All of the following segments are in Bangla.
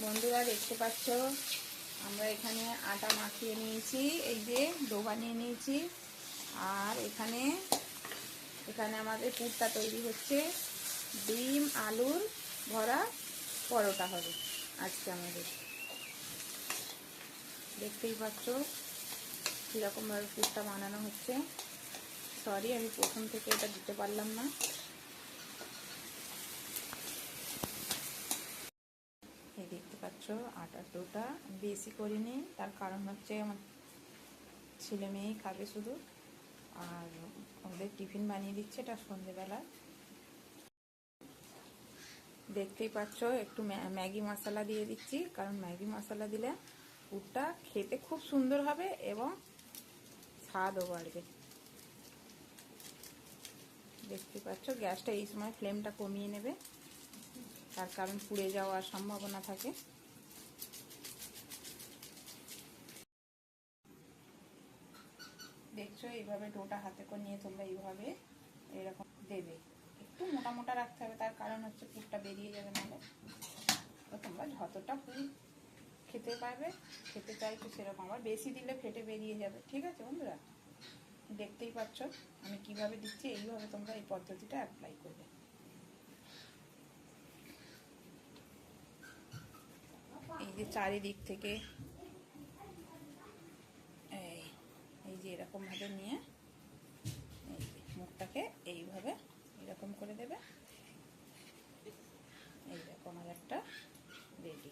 বন্ধুরা দেখতে পাচ্ছ আমরা এখানে আটা মাখিয়ে নিয়েছি, এই যে ডো বানিয়ে নিয়েছি। আর এখানে আমাদের পুরটা তৈরি হচ্ছে। ডিম আলুর ভরা পরোটা হবে আজকে আমাদের। দেখতেই পাচ্ছ কীরকমভাবে পুরটা বানানো হচ্ছে। সরি, আমি প্রথম থেকে এটা দিতে পারলাম না। এই দেখতে পাচ্ছ আটার ডোটা বেশি করিনি, তার কারণ হচ্ছে আমার ছেলে মেয়েই খাবে শুধু, আর ওদের টিফিন বানিয়ে দিচ্ছে এটা সন্ধেবেলা। দেখতেই পাচ্ছ একটু ম্যাগি মশলা দিয়ে দিচ্ছি, কারণ ম্যাগি মশলা দিলে পুরটা খেতে খুব সুন্দর হবে এবং স্বাদও বাড়বে। দেখতে পাচ্ছ গ্যাসটা এই সময় ফ্লেমটা কমিয়ে নেবে, তার কারণ পুড়ে যাওয়ার সম্ভাবনা থাকে। দেখছো এইভাবে ডোটা হাতে করে নিয়ে তোমরা এইভাবে এরকম দেবে। একটু মোটা মোটা রাখতে হবে, তার কারণ হচ্ছে পুরটা বেরিয়ে যাবে নাহলে। তো তোমরা যতটা পুর খেতে পারবে, খেতে চাইছো সেরকম, আবার বেশি দিলে ফেটে বেরিয়ে যাবে। ঠিক আছে বন্ধুরা, দেখতেই পাচ্ছ আমি কিভাবে দিচ্ছি, এইভাবে তোমরা এই পদ্ধতিটা অ্যাপ্লাই করবে। এই যে চারিদিক থেকে এই যে এরকম ভাবে নিয়ে এই মুখটাকে এইভাবে এরকম করে দেবে। এই দেখো আমার একটা রেডি।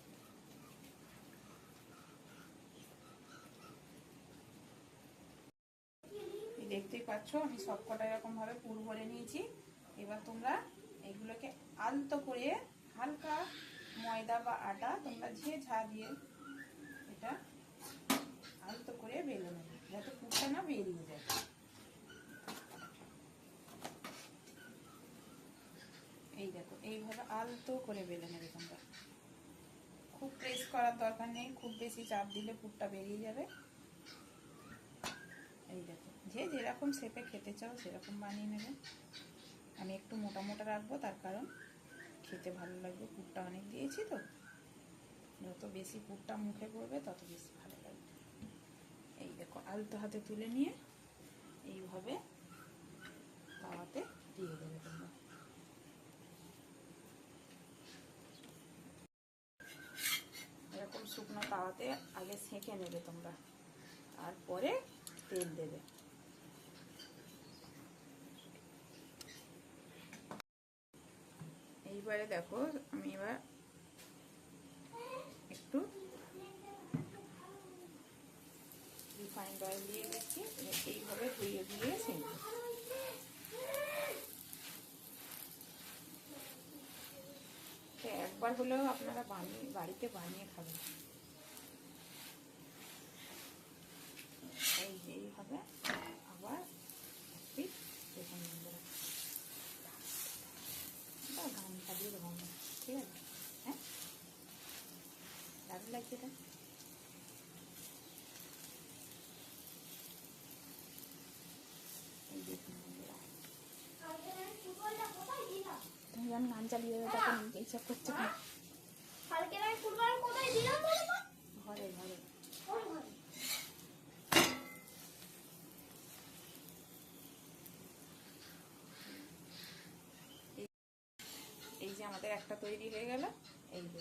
দেখতেই পাচ্ছ আমি সবকটা এরকম ভাবে পুর ভরে নিয়েছি। এবার তোমরা এগুলোকে আলতো করে হালকা ময়দা বা আটা তোমরা ঝা দিয়ে এটা আলতো করে বেলে নেবে, যাতে পুরটা না বেরিয়ে যায়। এই দেখো এইভাবে আলতো করে বেলে নেবে তোমরা। খুব প্রেস করার দরকার নেই, খুব বেশি চাপ দিলে পুরটা বেরিয়ে যাবে। এই দেখো যে যেরকম শেপে খেতে চাও সেরকম বানিয়ে নেবে। আমি একটু মোটা মোটা রাখবো, তার কারণ খেতে ভালো লাগবে, পুরটা অনেক দিয়েছি তো। যত বেশি পুরটা মুখে পড়বে তত বেশি ভালো লাগবে। এই দেখো আলতো হাতে তুলে নিয়ে এইভাবে তাওয়াতে দিয়ে দেবে তোমরা। এরকম শুকনো তাওয়াতে আগে সেঁকে নেবে তোমরা, তারপরে তেল দেবে। এইবারে দেখো আমি এবার একটু রিফাইন্ড অয়েল দিয়ে দিচ্ছি। এইভাবে ধুয়ে ধুয়ে সেঁকবে। একবার হলেও আপনারা বাড়িতে বানিয়ে খাবেন। এইভাবে আবার দেখুন বন্ধুরা, গানটা দিয়ে দেবো, ঠিক আছে? হ্যাঁ, দারুণ লাগছে এটা। এই দেখুন বন্ধুরা, তুমি যখন গান চালিয়ে দেবে তখন এইসব করছে না। ঘরে ঘরে এই যে আমাদের একটা তৈরি হয়ে গেল। এই যে